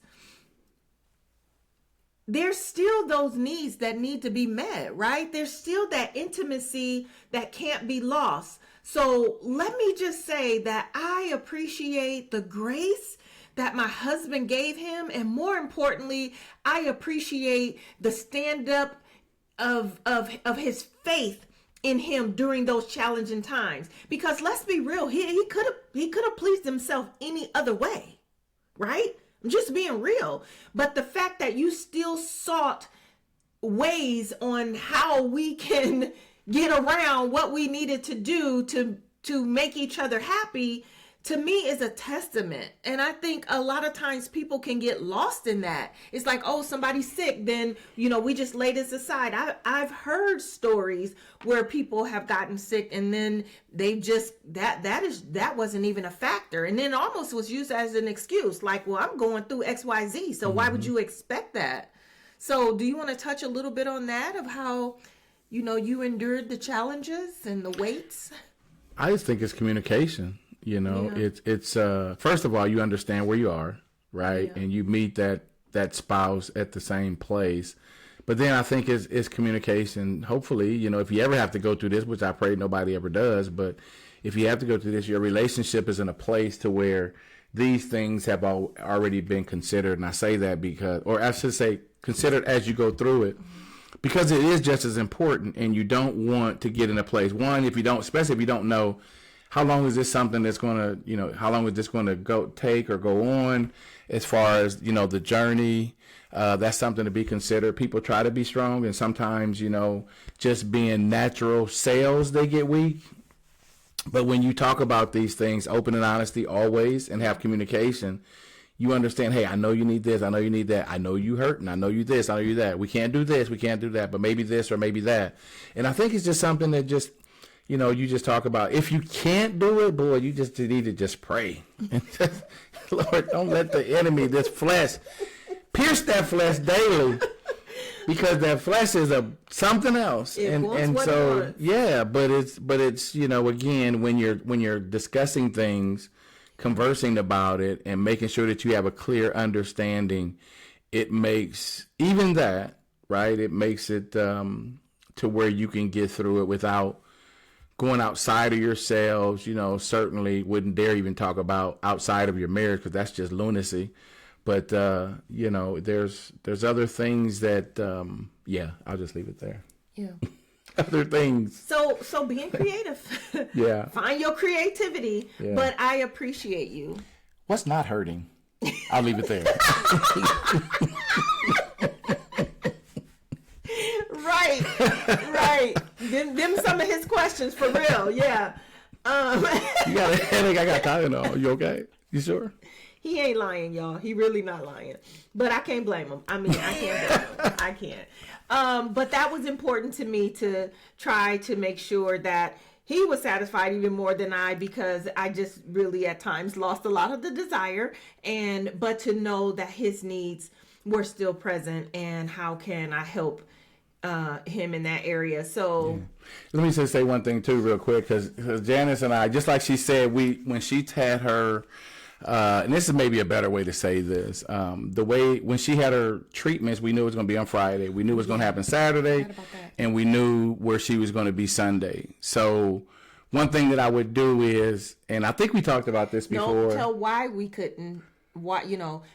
there's still those needs that need to be met, right? There's still that intimacy that can't be lost. So let me just say that I appreciate the grace that my husband gave him. And more importantly, I appreciate the stand up of his faith in him during those challenging times. Because let's be real, he could have pleased himself any other way, right? I'm just being real. But the fact that you still sought ways on how we can get around what we needed to do to make each other happy, to me is a testament. And I think a lot of times people can get lost in that. It's like, oh, somebody's sick, then, we just lay this aside. I've heard stories where people have gotten sick and then they just, that wasn't even a factor. And then almost was used as an excuse. Like, well, I'm going through XYZ, so why would you expect that? So do you want to touch a little bit on that, of how, you endured the challenges and the weights? I just think it's communication. It's first of all, you understand where you are, right? Yeah. And you meet that spouse at the same place. But then I think it's communication. Hopefully, if you ever have to go through this, which I pray nobody ever does, but if you have to go through this, your relationship is in a place to where these things have already been considered. And I say that because, or I should say, considered as you go through it, because it is just as important. And you don't want to get in a place, one, especially if you don't know, how long is this something that's going to, how long is this going to go on as far as, the journey? That's something to be considered. People try to be strong, and sometimes, just being natural cells, they get weak. But when you talk about these things, open and honesty always, and have communication, you understand, hey, I know you need this, I know you need that, I know you hurting, I know you this, I know you that. We can't do this, we can't do that, but maybe this or maybe that. And I think it's just something that just, you just talk about. If you can't do it, boy, you just need to just pray. Lord, don't let the enemy, this flesh, pierce that flesh daily, because that flesh is something else. And so, yeah, but it's again, when you're discussing things, conversing about it, and making sure that you have a clear understanding, it makes even that, right? It makes it to where you can get through it without going outside of yourselves. Certainly wouldn't dare even talk about outside of your marriage because that's just lunacy. But there's other things that I'll just leave it there. Yeah. Other things. So being creative. Yeah. Find your creativity. Yeah. But I appreciate you. What's not hurting? I'll leave it there. Right. Them some of his questions for real. Yeah. You got a headache? I got Tylenol. You okay? You sure? He ain't lying, y'all. He really not lying. But I can't blame him. I mean, I can't blame him. I can't. But that was important to me to try to make sure that he was satisfied even more than I, because I just really at times lost a lot of the desire. But to know that his needs were still present, and how can I help him in that area. So let me just say one thing too real quick, because Janice and I, just like she said, when she had her and this is maybe a better way to say this, the way when she had her treatments, we knew it was going to be on Friday, we knew it was going to happen Saturday, and we knew where she was going to be Sunday. So one thing that I would do is, and I think we talked about this before. Don't tell why we couldn't.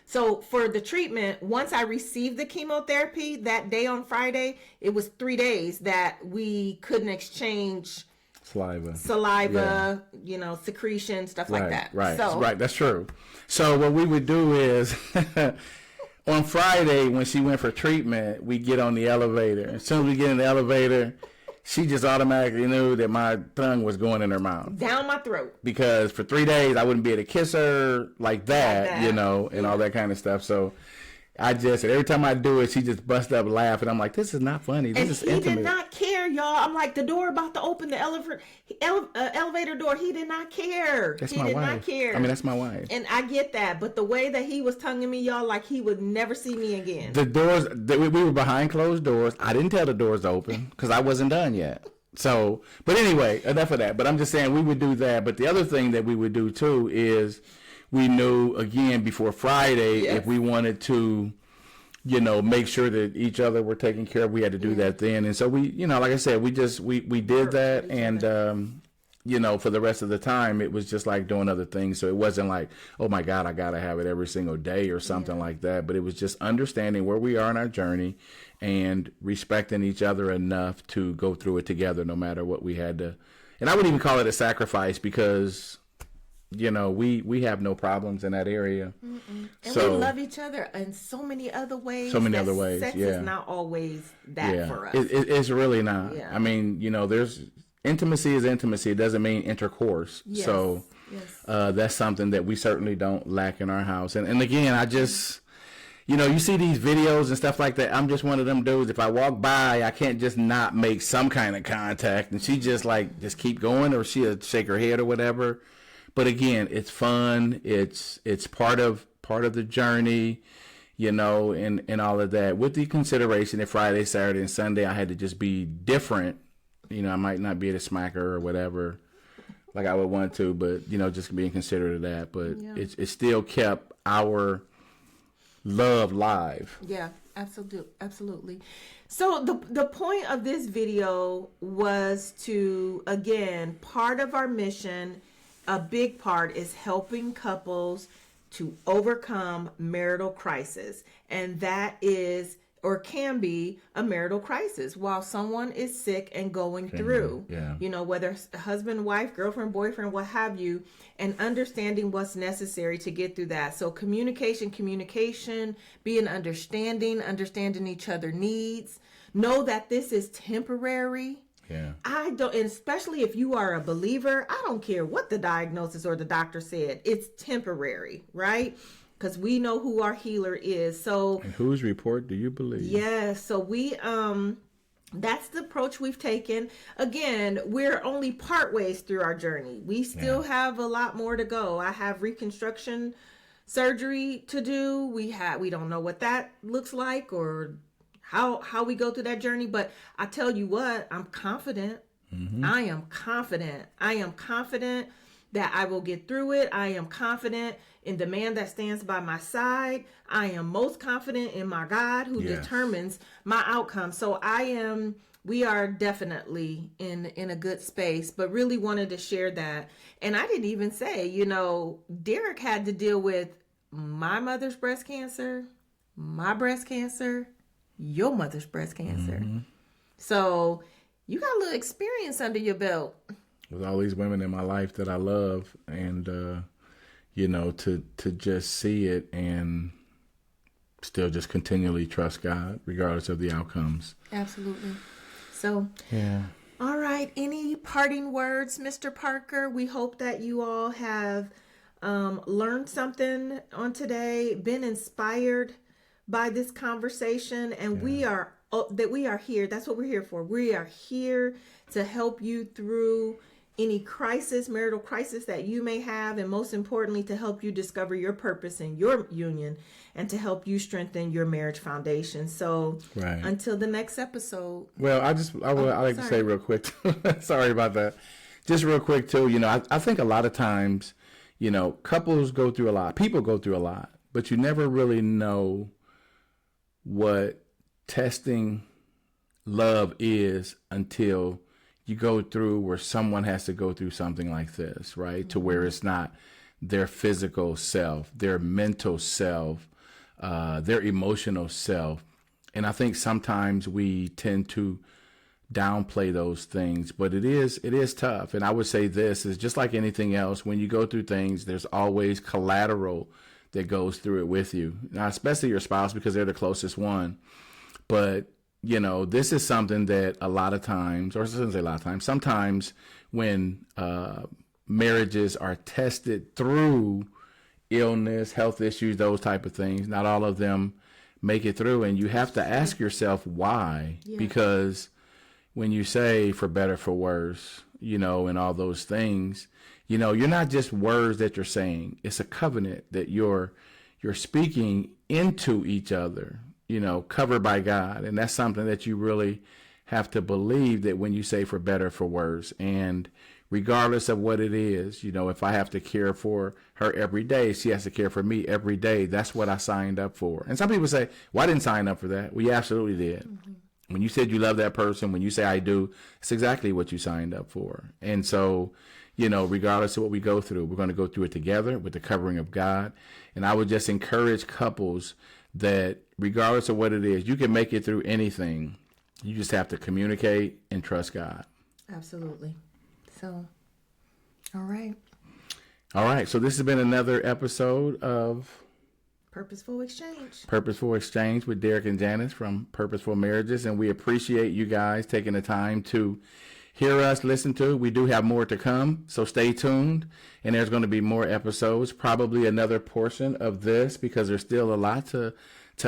So for the treatment, once I received the chemotherapy that day on Friday, it was 3 days that we couldn't exchange saliva, secretion, stuff like that. Right. That's true. So what we would do is on Friday, when she went for treatment, we get on the elevator. As soon as we get in the elevator, she just automatically knew that my tongue was going in her mouth. Down my throat. Because for 3 days, I wouldn't be able to kiss her like that, and all that kind of stuff. So I just, every time I do it, she just busts up laughing. I'm like, this is not funny. This is intimate. He did not care, y'all. I'm like, the door about to open, the elevator door. He did not care. That's my wife. He did not care. I mean, that's my wife. And I get that. But the way that he was tonguing me, y'all, like he would never see me again. The doors, we were behind closed doors. I didn't tell the doors to open because I wasn't done yet. So, but anyway, enough of that. But I'm just saying we would do that. But the other thing that we would do too is we knew, again, before Friday, if we wanted to, make sure that each other were taken care of, we had to do that then. And so we, like I said, we did that. And, for the rest of the time, it was just like doing other things. So it wasn't like, oh my God, I got to have it every single day or something like that. But it was just understanding where we are in our journey and respecting each other enough to go through it together, no matter what we had to. And I wouldn't even call it a sacrifice, because we have no problems in that area. And we love each other in so many other ways. Sex is not always that for us. It's really not. Yeah. I mean, there's intimacy is intimacy. It doesn't mean intercourse. Yes. So that's something that we certainly don't lack in our house. And again, I just, you see these videos and stuff like that. I'm just one of them dudes. If I walk by, I can't just not make some kind of contact. And she just keep going, or she'll shake her head or whatever. But again, it's fun. It's part of the journey, and all of that. With the consideration that Friday, Saturday, and Sunday I had to just be different. I might not be able to smack her or whatever, like I would want to, but just being considerate of that. But it still kept our love live. Yeah, absolutely. So the point of this video was to, again, part of our mission. A big part is helping couples to overcome marital crisis. And that is, or can be, a marital crisis while someone is sick and going through, whether it's husband, wife, girlfriend, boyfriend, what have you, and understanding what's necessary to get through that. So communication, being understanding each other's needs, know that this is temporary. Yeah. I don't, and especially if you are a believer, I don't care what the diagnosis or the doctor said. It's temporary, right? Because we know who our healer is. So, and whose report do you believe? Yes. So we, that's the approach we've taken. Again, we're only part ways through our journey. We still have a lot more to go. I have reconstruction surgery to do. We don't know what that looks like or how we go through that journey, but I tell you what, I'm confident. I am confident that I will get through it. I am confident in the man that stands by my side. I am most confident in my God who Yes. determines my outcome. So we are definitely in a good space, but really wanted to share that. And I didn't even say, Derek had to deal with my mother's breast cancer, my breast cancer, your mother's breast cancer. So you got a little experience under your belt. With all these women in my life that I love, and to just see it and still just continually trust God regardless of the outcomes. Absolutely. So, yeah. All right. Any parting words, Mr. Parker? We hope that you all have learned something on today, been inspired by this conversation, and we are here. That's what we're here for. We are here to help you through any crisis, marital crisis that you may have, and most importantly, to help you discover your purpose in your union and to help you strengthen your marriage foundation. So until the next episode. Well, I like to say real quick, sorry about that. Just real quick too, I think a lot of times, couples go through a lot, people go through a lot, but you never really know what testing love is until you go through where someone has to go through something like this, right? Mm-hmm. To where it's not their physical self, their mental self, their emotional self. And I think sometimes we tend to downplay those things, but it is tough. And I would say this is just like anything else. When you go through things, there's always collateral that goes through it with you. Now, especially your spouse, because they're the closest one. But this is something that a lot of times, or I shouldn't say a lot of times, sometimes when marriages are tested through illness, health issues, those type of things, not all of them make it through. And you have to ask yourself why, because when you say for better, for worse, and all those things, you're not just words that you're saying. It's a covenant that you're speaking into each other, covered by God. And that's something that you really have to believe, that when you say for better, for worse, and regardless of what it is, if I have to care for her every day, she has to care for me every day. That's what I signed up for. And some people say, well, I didn't sign up for that. Well, you absolutely did. Mm-hmm. When you said you love that person, when you say I do, it's exactly what you signed up for. And so, regardless of what we go through, we're going to go through it together with the covering of God. And I would just encourage couples that regardless of what it is, you can make it through anything. You just have to communicate and trust God. Absolutely. So, all right. All right. So this has been another episode of Purposeful Exchange. Purposeful Exchange with Derek and Janice from Purposeful Marriages. And we appreciate you guys taking the time to hear us, listen to. We do have more to come, so stay tuned. And there's going to be more episodes, probably another portion of this, because there's still a lot to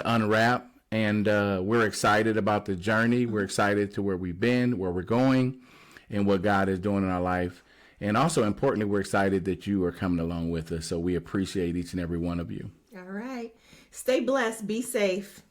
unwrap. And we're excited about the journey. We're excited to where we've been, where we're going, and what God is doing in our life. And also, importantly, we're excited that you are coming along with us. So we appreciate each and every one of you. All right. Stay blessed. Be safe.